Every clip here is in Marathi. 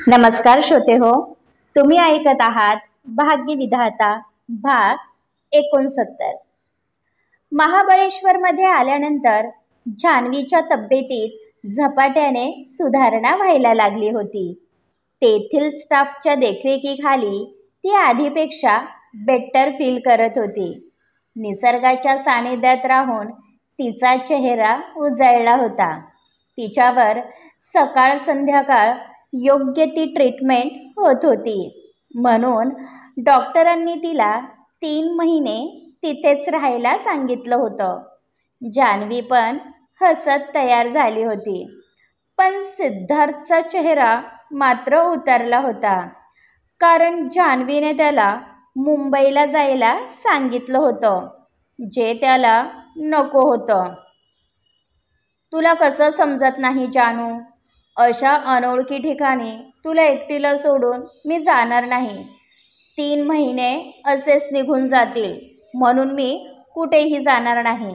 नमस्कार श्रोते हो, तुम्ही ऐकत आहात भाग्य विधाता भाग 69. महाबळेश्वरमध्ये आल्यानंतर जान्हवीच्या तब्येतीत झपाट्याने सुधारणा व्हायला लागली होती. तेथील स्टाफच्या देखरेखीखाली ती आधीपेक्षा बेटर फील करत होती. निसर्गाच्या सानिध्यात राहून तिचा चेहरा उजळला होता. तिच्यावर सकाळ संध्याकाळ योग्य ती ट्रीटमेंट होत होती. म्हणून डॉक्टरांनी तिला 3 महिने तिथेच राहायला सांगितलं होतं. जान्हवी पण हसत तयार झाली होती. पण सिद्धार्थचा चेहरा मात्र उतरला होता. कारण जान्हवीने त्याला मुंबईला जायला सांगितलं होतं, जे त्याला नको होतं. तुला कसं समजत नाही जानू? अशा अनोळखी ठिकाणी तुला एकटीला सोडून मी जाणार नाही. 3 महिने असेच निघून जातील, म्हणून मी कुठेही जाणार नाही,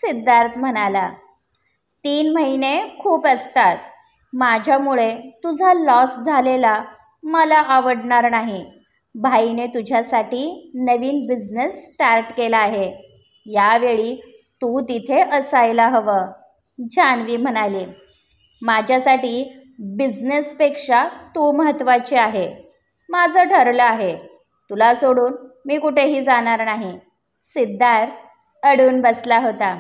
सिद्धार्थ म्हणाला. 3 महिने खूप असतात. माझ्यामुळे तुझा लॉस झालेला मला आवडणार नाही. भाईने तुझ्यासाठी नवीन बिझनेस स्टार्ट केला आहे. यावेळी तू तिथे असायला हवं, जान्हवी म्हणाली. माझ्यासाठी बिझनेसपेक्षा तू महत्त्वाची आहे. माझं ठरलं आहे. तुला सोडून मी कुठेही जाणार नाही. सिद्धार्थ अडून बसला होता.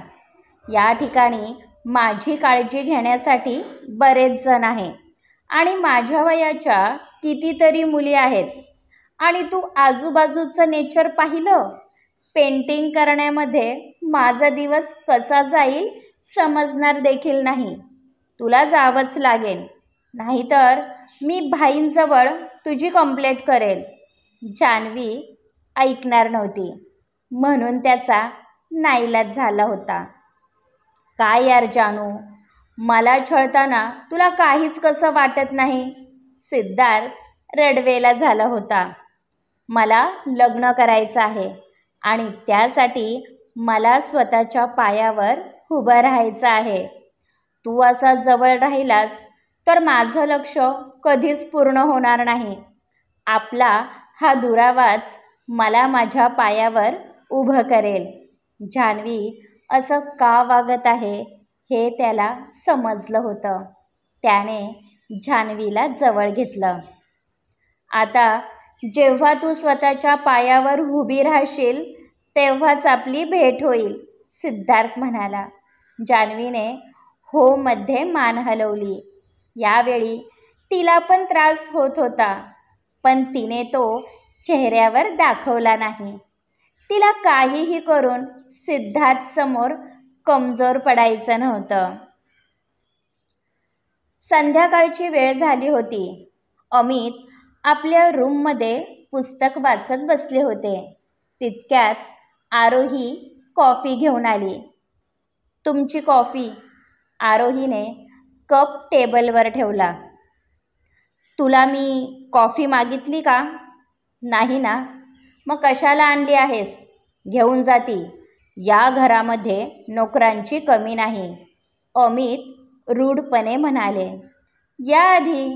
या ठिकाणी माझी काळजी घेण्यासाठी बरेच जण आहे आणि माझ्या वयाच्या कितीतरी मुली आहेत. आणि तू आजूबाजूचं नेचर पाहिलं? पेंटिंग करण्यामध्ये माझा दिवस कसा जाईल समजणार देखील नाही. तुला जावंच लागेल, नाहीतर मी भाईंजवळ तुझी कंप्लेंट करेल. जान्हवी ऐकणार नव्हती, म्हणून त्याचा नाईलाज झाला होता. काय यार जानू, मला छळताना तुला काहीच कसं वाटत नाही? सिद्धार्थ रडवेला झाला होता. मला लग्न करायचं आहे आणि त्यासाठी मला स्वतःच्या पायावर उभं राहायचं आहे. तू असा जवळ राहिलास तर माझं लक्ष कधीच पूर्ण होणार नाही. आपला हा दुरावाच मला माझ्या पायावर उभं करेल. जान्हवी असं का वागत आहे हे त्याला समजलं होतं. त्याने जान्हवीला जवळ घेतलं. आता जेव्हा तू स्वतःच्या पायावर उभी राहशील तेव्हाच आपली भेट होईल, सिद्धार्थ म्हणाला. जान्हवीने हो मध्ये मान हलवली. यावेळी तिला पण त्रास होत होता, पण तिने तो चेहऱ्यावर दाखवला नाही. तिला काहीही करून सिद्धार्थ समोर कमजोर पडायचं नव्हतं. संध्याकाळची वेळ झाली होती. अमित आपल्या रूममध्ये पुस्तक वाचत बसले होते. तितक्यात आरोही कॉफी घेऊन आली. तुमची कॉफी, आरोहीने कप टेबलवर ठेवला. तुला मी कॉफी मागितली का? नाही ना, मग कशाला आणली आहेस? घेऊन जाती. या घरामध्ये नोकरांची कमी नाही, अमित रूढपणे म्हणाले. याआधी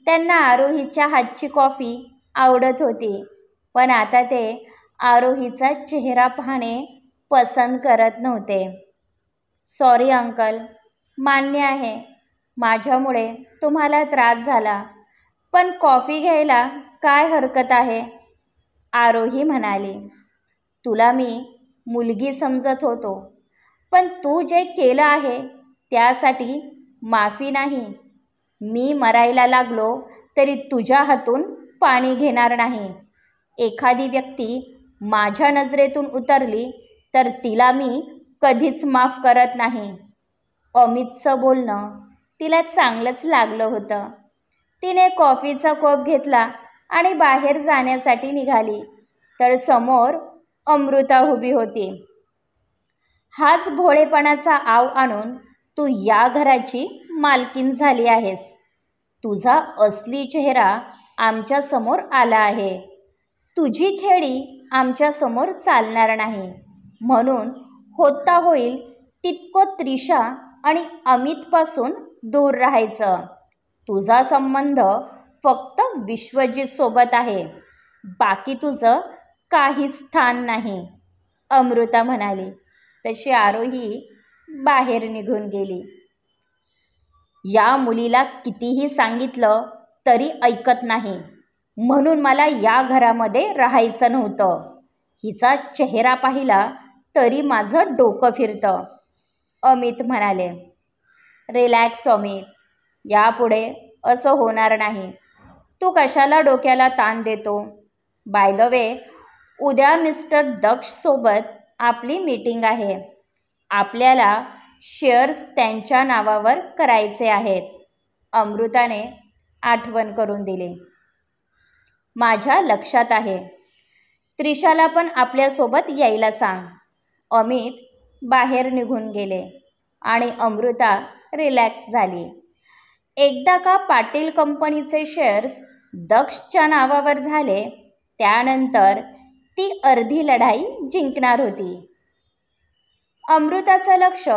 त्यांना आरोहीच्या हातची कॉफी आवडत होती, पण आता ते आरोहीचा चेहरा पाहणे पसंत करत नव्हते. सॉरी अंकल, मान्य आहे माझ्यामुळे तुम्हाला त्रास झाला, पण कॉफी घ्यायला काय हरकत आहे, आरोही म्हणाली. तुला मी मुलगी समजत होतो, पण तू जे केलं आहे त्यासाठी माफी नाही. मी मरायला लागलो तरी तुझ्या हातून पाणी घेणार नाही. एखादी व्यक्ती माझ्या नजरेतून उतरली तर तिला मी कधीच माफ करत नाही. अमितचं बोलणं तिला चांगलंच लागलं होतं. तिने कॉफीचा कप घेतला आणि बाहेर जाण्यासाठी निघाली, तर समोर अमृता उभी होती. हाच भोळेपणाचा आव आणून तू या घराची मालकीण झाली आहेस. तुझा असली चेहरा आमच्या समोर आला आहे. तुझी खेळी आमच्या समोर चालणार नाही, म्हणून होता होईल तितकं त्रिशा आणि अमितपासून दूर राहायचं. तुझा संबंध फक्त विश्वजित सोबत आहे, बाकी तुझं काही स्थान नाही, अमृता म्हणाली. तशी आरोही बाहेर निघून गेली. या मुलीला कितीही सांगितलं तरी ऐकत नाही, म्हणून मला या घरामध्ये राहायचं नव्हतं. हिचा चेहरा पाहिला तरी माझं डोकं फिरतं, अमित म्हणाले. रिलॅक्स अमित, यापुढे असं होणार नाही. तू कशाला डोक्याला ताण देतो? बाय द वे, उद्या मिस्टर दक्षसोबत आपली मीटिंग आहे. आपल्याला शेअर्स त्यांच्या नावावर करायचे आहेत, अमृताने आठवण करून दिली. माझ्या लक्षात आहे. त्रिशाला पण आपल्यासोबत यायला सांग. अमित बाहेर निघून गेले आणि अमृता रिलॅक्स झाली. एकदा का पाटील कंपनीचे शेअर्स दक्षच्या नावावर झाले, त्यानंतर ती अर्धी लढाई जिंकणार होती. अमृताचं लक्ष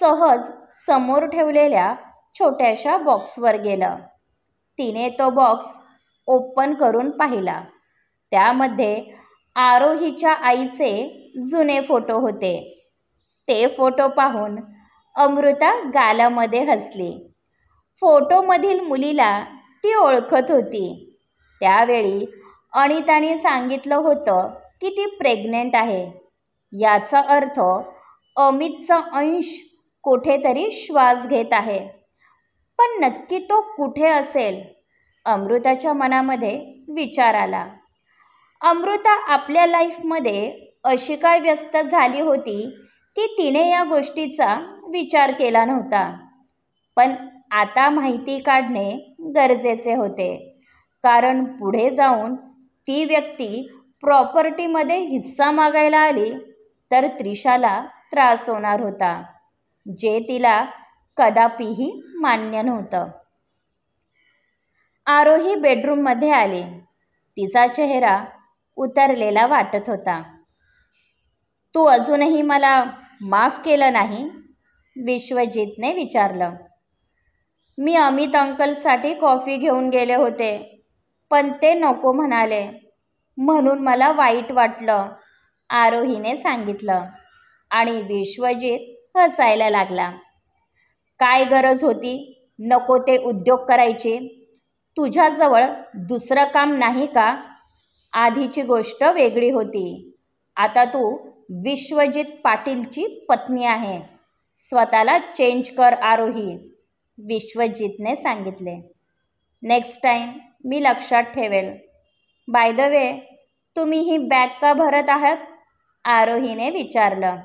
सहज समोर ठेवलेल्या छोट्याशा बॉक्सवर गेलं. तिने तो बॉक्स ओपन करून पाहिला. त्यामध्ये आरोहीच्या आईचे जुने फोटो होते. ते फोटो पाहून अमृता गालामध्ये हसली. फोटोमधील मुलीला ती ओळखत होती. त्यावेळी अनिताने सांगितलं होतं की ती प्रेग्नेंट आहे. याचा अर्थ अमितचा अंश कुठेतरी श्वास घेत आहे. पण नक्की तो कुठे असेल? अमृताच्या मनामध्ये विचार आला. अमृता आपल्या लाईफमध्ये अशी काय व्यस्त झाली होती की तिने या गोष्टीचा विचार केला नव्हता. पण आता माहिती काढणे गरजेचे होते, कारण पुढे जाऊन ती व्यक्ती प्रॉपर्टीमध्ये हिस्सा मागायला आली तर त्रिशाला त्रास होणार होता, जे तिला कदापिही मान्य नव्हतं. आरोही बेडरूममध्ये आली. तिचा चेहरा उतरलेला वाटत होता. तू अजूनही मला माफ केलं नाही? विश्वजितने विचारलं. मी अमित अंकलसाठी कॉफी घेऊन गेले होते, पण ते नको म्हणाले, म्हणून मला वाईट वाटलं, आरोहीने सांगितलं. आणि विश्वजित हसायला लागला. काय गरज होती नको ते उद्योग करायची? तुझ्याजवळ दुसरं काम नाही का? आधीची गोष्ट वेगळी होती. आता तू विश्वजित पाटीलची पत्नी आहे. स्वतःला चेंज कर आरोही, विश्वजितने सांगितले. नेक्स्ट टाईम मी लक्षात ठेवेल. बाय द वे, तुम्ही ही बॅग का भरत आहात? आरोहीने विचारलं.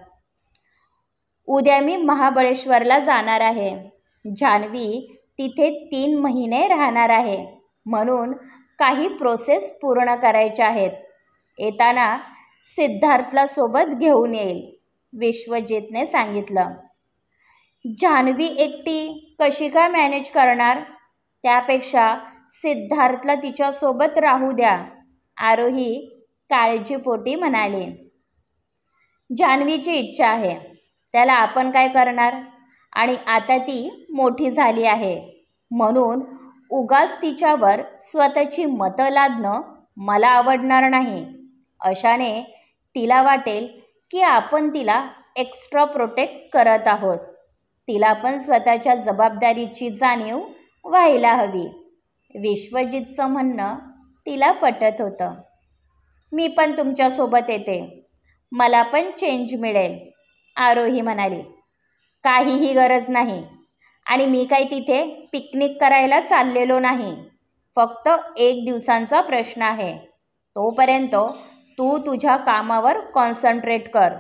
उद्या मी महाबळेश्वरला जाणार आहे. जान्हवी तिथे 3 महिने राहणार आहे, म्हणून काही प्रोसेस पूर्ण करायच्या आहेत. येताना सिद्धार्थला सोबत घेऊन येईल, विश्वजितने सांगितलं. जान्हवी एकटी कशी काय मॅनेज करणार? त्यापेक्षा सिद्धार्थला तिच्यासोबत राहू द्या, आरोही काळजीपोटी म्हणाली. जान्हवीची इच्छा आहे, त्याला आपण काय करणार? आणि आता ती मोठी झाली आहे, म्हणून उगाच तिच्यावर स्वतःची मतं लादणं मला आवडणार नाही. अशाने तिला वाटेल की आपण तिला एक्स्ट्रा प्रोटेक्ट करत आहोत. तिला पण स्वतःच्या जबाबदारीची जाणीव व्हायला हवी. विश्वजितचं म्हणणं तिला पटत होतं. मी पण तुमच्यासोबत येते, मला पण चेंज मिळेल, आरोही म्हणाली. काहीही गरज नाही, आणि मी काही तिथे पिकनिक करायला चाललेलो नाही. फक्त 1 दिवसांचा प्रश्न आहे. तोपर्यंत तू तुझ्या कामावर कॉन्सन्ट्रेट कर,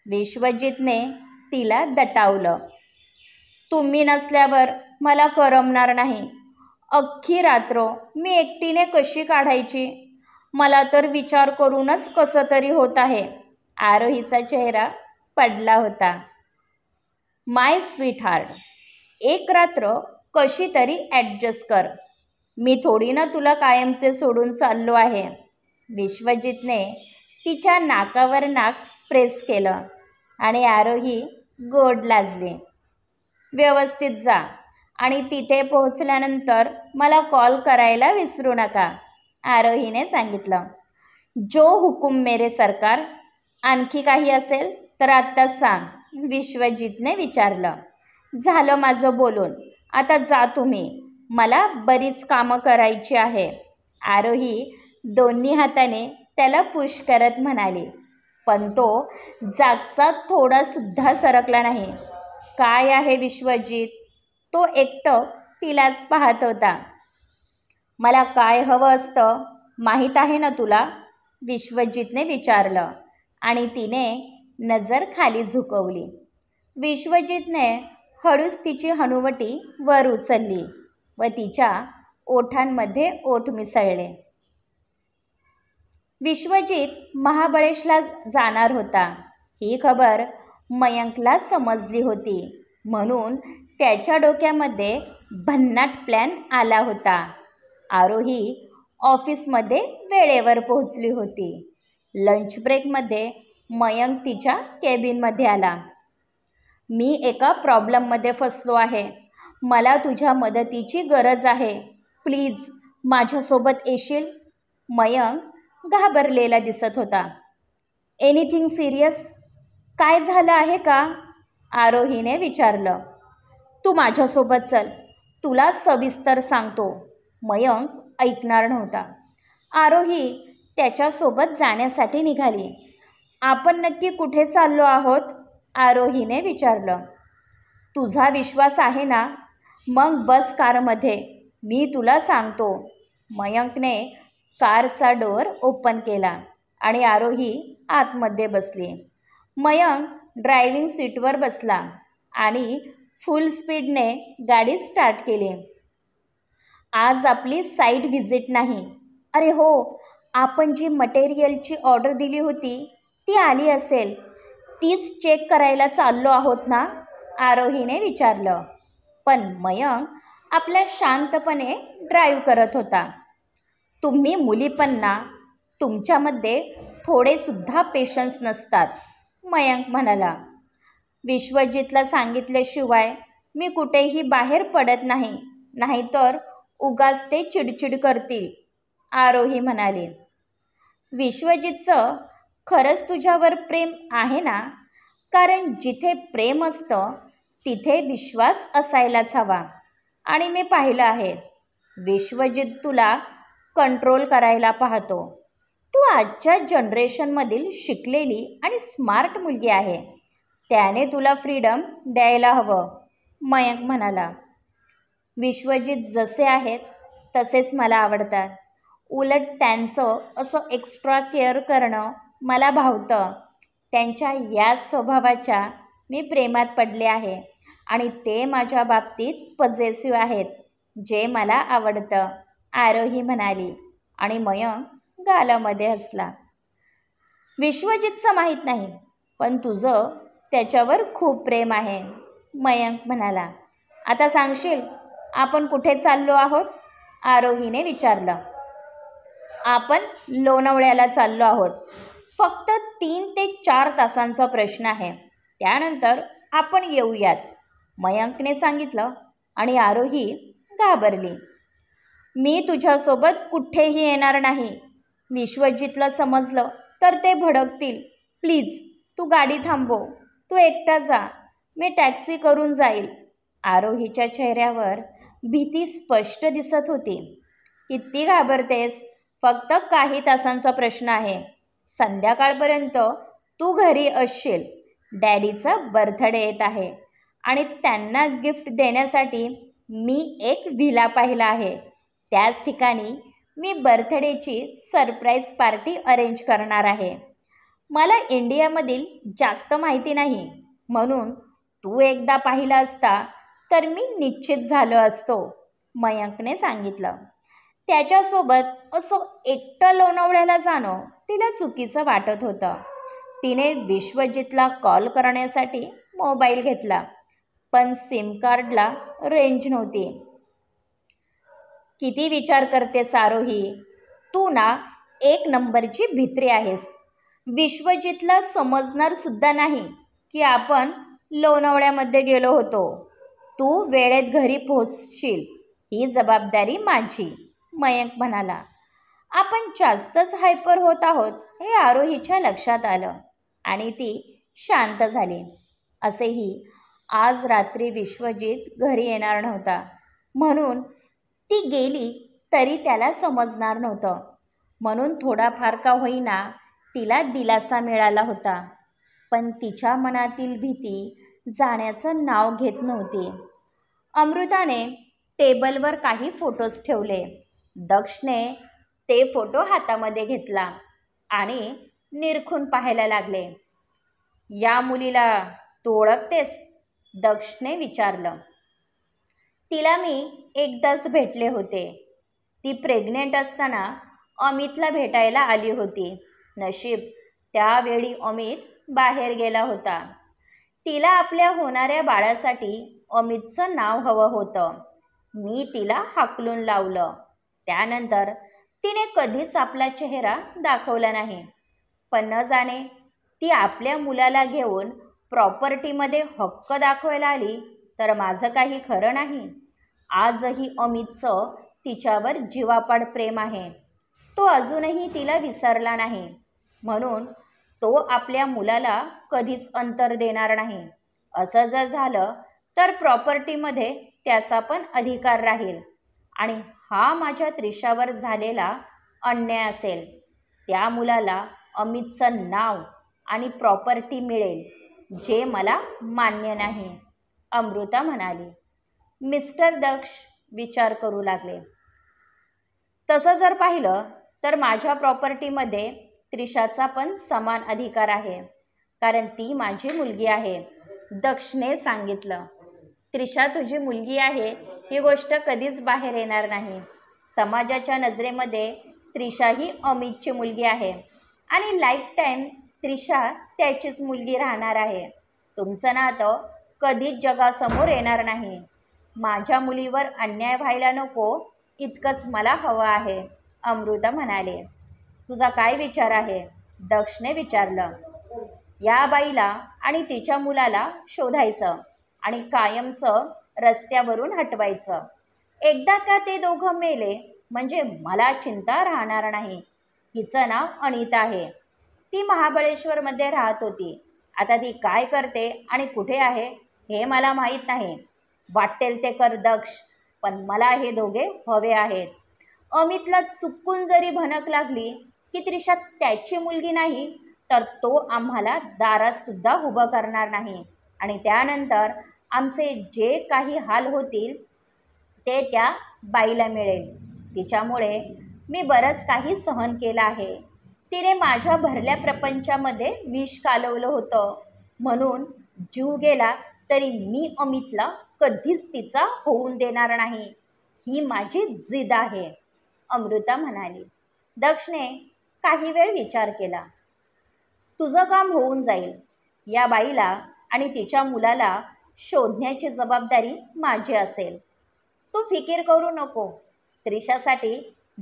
विश्वजितने तिला दटावलं. तुम्ही नसल्यावर मला करमणार नाही. अख्खी रात्र मी एकटीने कशी काढायची? मला तर विचार करूनच कसं तरी होत आहे. आरोहीचा चेहरा पडला होता. माय स्वीट हार्ट, एक रात्र कशी तरी ॲडजस्ट कर. मी थोडी ना तुला कायमचे सोडून चाललो आहे. विश्वजितने तिच्या नाकावर नाक प्रेस केलं आणि आरोही गोड लाजली. व्यवस्थित जा, आणि तिथे पोहोचल्यानंतर मला कॉल करायला विसरू नका, आरोहीने सांगितलं. जो हुकुम मेरे सरकार. आणखी काही असेल तर आत्ताच सांग, विश्वजितने विचारलं. झालं माझं बोलून, आता जा तुम्ही, मला बरीच कामं करायची आहे, आरोही दोन्ही हाताने त्याला पुश करत म्हणाली. पण तो जागचा थोडासुद्धा सरकला नाही. काय आहे विश्वजित, तो एकटं तिलाच पाहत होता. मला काय हवं असतं माहीत आहे ना तुला, विश्वजितने विचारलं आणि तिने नजर खाली झुकवली. विश्वजितने हळूच तिची हनुवटी वर उचलली व तिच्या ओठांमध्ये ओठ मिसळले. विश्वजित महाबळेशला जाणार होता ही खबर मयंकला समजली होती, म्हणून त्याच्या डोक्यामध्ये भन्नाट प्लॅन आला होता. आरोही ऑफिसमध्ये वेळेवर पोहोचली होती. लंच ब्रेकमध्ये मयंक तिच्या केबिनमध्ये आला. मी एका प्रॉब्लेममध्ये फसलो आहे, मला तुझ्या मदतीची गरज आहे, प्लीज माझ्यासोबत येशील. मयंक घाबरलेला दिसत होता. एनिथिंग सिरियस, काय झालं आहे का, आरोहीने विचारलं. तू माझ्यासोबत चल, तुला सविस्तर सांगतो. मयंक ऐकणार नव्हता. आरोही त्याच्यासोबत जाण्यासाठी निघाली. आपण नक्की कुठे चाललो आहोत, आरोहीने विचारलं. तुझा विश्वास आहे ना, मग बस कारमध्ये, मी तुला सांगतो. मयंकने कारचा डोअर ओपन केला आणि आरोही आतमध्ये बसली. मयंक ड्रायव्हिंग सीटवर बसला आणि फुल स्पीडने गाडी स्टार्ट केली. आज आपली साईट व्हिजिट नाही. अरे हो, आपण जी मटेरियलची ऑर्डर दिली होती ती आली असेल, तीच चेक करायला चाललो आहोत ना, आरोहीने विचारलं. पण मयंक आपल्या शांतपणे ड्राईव्ह करत होता. तुम्ही मुली पण ना, तुमच्यामध्ये थोडेसुद्धा पेशन्स नसतात, मयंक म्हणाला. विश्वजितला सांगितल्याशिवाय मी कुठेही बाहेर पडत नाही, नाहीतर उगाच ते चिडचिड करतील, आरोही म्हणाली. विश्वजितचं खरंच तुझ्यावर प्रेम आहे ना, कारण जिथे प्रेम असतं तिथे विश्वास असायलाच हवा. आणि मी पाहिलं आहे, विश्वजित तुला कंट्रोल करायला पाहतो. तू आजच्या जनरेशनमधील शिकलेली आणि स्मार्ट मुलगी आहे, त्याने तुला फ्रीडम द्यायला हवं, मयंक म्हणाला. विश्वजित जसे आहेत तसेच मला आवडतात. उलट त्यांचं असं एक्स्ट्रा केअर करणं मला भावतं. त्यांच्या याच स्वभावाच्या मी प्रेमात पडले आहे आणि ते माझ्या बाबतीत पॉझिटिव्ह आहेत, जे मला आवडतं, आरोही म्हणाली आणि मयंक गालामध्ये हसला. विश्वजितचं माहीत नाही, पण तुझं त्याच्यावर खूप प्रेम आहे, मयंक म्हणाला. आता सांगशील आपण कुठे चाललो आहोत, आरोहीने विचारलं. आपण लोणावळ्याला चाललो आहोत. फक्त 3 ते 4 तासांचा प्रश्न आहे, त्यानंतर आपण येऊयात, मयंकने सांगितलं आणि आरोही घाबरली. मी तुझ्यासोबत कुठेही येणार नाही. विश्वजितला समजलं तर ते भडकतील. प्लीज तू गाडी थांबव, तू एकटा जा, मी टॅक्सी करून जाईल. आरोहीच्या चेहऱ्यावर भीती स्पष्ट दिसत होती. किती घाबरतेस, फक्त काही तासांचा प्रश्न आहे. संध्याकाळपर्यंत तू घरी असशील. डॅडीचा बर्थडे येत आहे आणि त्यांना गिफ्ट देण्यासाठी मी एक व्हिला पाहिला आहे. त्याच ठिकाणी मी बर्थडेची सरप्राईज पार्टी अरेंज करणार आहे. मला इंडियामधील जास्त माहिती नाही, म्हणून तू एकदा पाहिला असता तर मी निश्चित झालो असतो, मयंकने सांगितलं. त्याच्यासोबत असं एकटं लोणावळ्याला जाणं तिला चुकीचं वाटत होतं. तिने विश्वजितला कॉल करण्यासाठी मोबाईल घेतला, पण सिम कार्डला रेंज नव्हती. किती विचार करतेस आरोही, तू ना 1 नंबरची भित्री आहेस. विश्वजितला समजणार सुद्धा नाही की आपण लोणावळ्यामध्ये गेलो होतो. तू वेळेत घरी पोहोचशील ही जबाबदारी माझी, मयंक म्हणाला. आपण जास्तच हायपर होत आहोत हे आरोहीच्या लक्षात आलं आणि ती शांत झाली. असेही आज रात्री विश्वजित घरी येणार नव्हता, म्हणून ती गेली तरी त्याला समजणार नव्हतं. म्हणून थोडाफार का होईना तिला दिलासा मिळाला होता. पण तिच्या मनातील भीती जाण्याचं नाव घेत नव्हती. अमृताने टेबलवर काही फोटोज ठेवले. दक्षने ते फोटो हातामध्ये घेतला आणि निरखून पाहायला लागले. या मुलीला तू ओळखतेस? दक्षने विचारलं. तिला मी एकदाच भेटले होते. ती प्रेग्नेंट असताना अमितला भेटायला आली होती. नशीब त्यावेळी अमित बाहेर गेला होता. तिला आपल्या होणाऱ्या बाळासाठी अमितचं नाव हवं होतं. मी तिला हाकलून लावलं. त्यानंतर तिने कधीच आपला चेहरा दाखवला नाही. पण न जाणे ती आपल्या मुलाला घेऊन प्रॉपर्टीमध्ये हक्क दाखवायला आली तर माझं काही खरं नाही. आजही अमितचं तिच्यावर जीवापाड प्रेम आहे. तो अजूनही तिला विसरला नाही. म्हणून तो आपल्या मुलाला कधीच अंतर देणार नाही. असं जर झालं तर प्रॉपर्टीमध्ये त्याचा पण अधिकार राहील आणि हा माझ्या त्रिशावर झालेला अन्याय असेल. त्या मुलाला अमितचं नाव आणि प्रॉपर्टी मिळेल, जे मला मान्य नाही, अमृता म्हणाली. मिस्टर दक्ष विचार करू लागले. तसं जर पाहिलं तर माझ्या प्रॉपर्टीमध्ये त्रिशाचा पण समान अधिकार आहे, कारण ती माझी मुलगी आहे, दक्षने सांगितलं. त्रिशा तुझी मुलगी आहे ही गोष्ट कधीच बाहेर येणार नाही. समाजाच्या नजरेमध्ये त्रिशा ही अमितची मुलगी आहे आणि लाईफ टाईम त्रिशा त्याचीच मुलगी राहणार आहे. तुमचं नातं कधीच जगासमोर येणार नाही. माझ्या मुलीवर अन्याय व्हायला नको इतकंच मला हवं आहे, अमृता म्हणाले. तुझा काय विचार आहे? दक्षने विचारलं. या बाईला आणि तिच्या मुलाला शोधायचं आणि कायमचं रस्त्यावरून हटवायचं. एकदा का ते दोघं मेले म्हणजे मला चिंता राहणार नाही. हिचं नाव अनिता आहे. ती महाबळेश्वरमध्ये राहत होती. आता ती काय करते आणि कुठे आहे हे मला माहीत नाही. वाटेल ते कर दक्ष, पण मला हे दोघे हवे आहेत. अमितला चुकून जरी भनक लागली की त्रिशा त्याची मुलगी नाही तर तो आम्हाला दारातसुद्धा उभं करणार नाही आणि त्यानंतर आमचे जे काही हाल होतील ते त्या बाईला मिळेल. तिच्यामुळे मी बरंच काही सहन केलं आहे. तिने माझ्या भरल्या प्रपंचामध्ये विष कालवलं होतं, म्हणून जीव गेला तरी मी अमितला कधीच तिचा होऊन देणार नाही. ही माझी जिद आहे, अमृता म्हणाली. दक्षने काही वेळ विचार केला. तुझं काम होऊन जाईल. या बाईला आणि तिच्या मुलाला शोधण्याची जबाबदारी माझी असेल. तू फिकीर करू नको. त्रिशासाठी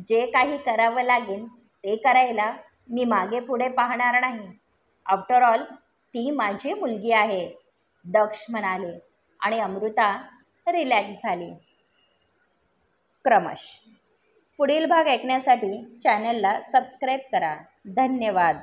जे काही करावं लागेल ते करायला मी मागे पुढे पाहणार नाही. आफ्टर ऑल ती माझी मुलगी आहे, दक्ष म्हणाले आणि अमृता रिलॅक्स झाली. क्रमश पुढील भाग ऐकण्यासाठी चॅनलला सबस्क्राईब करा. धन्यवाद.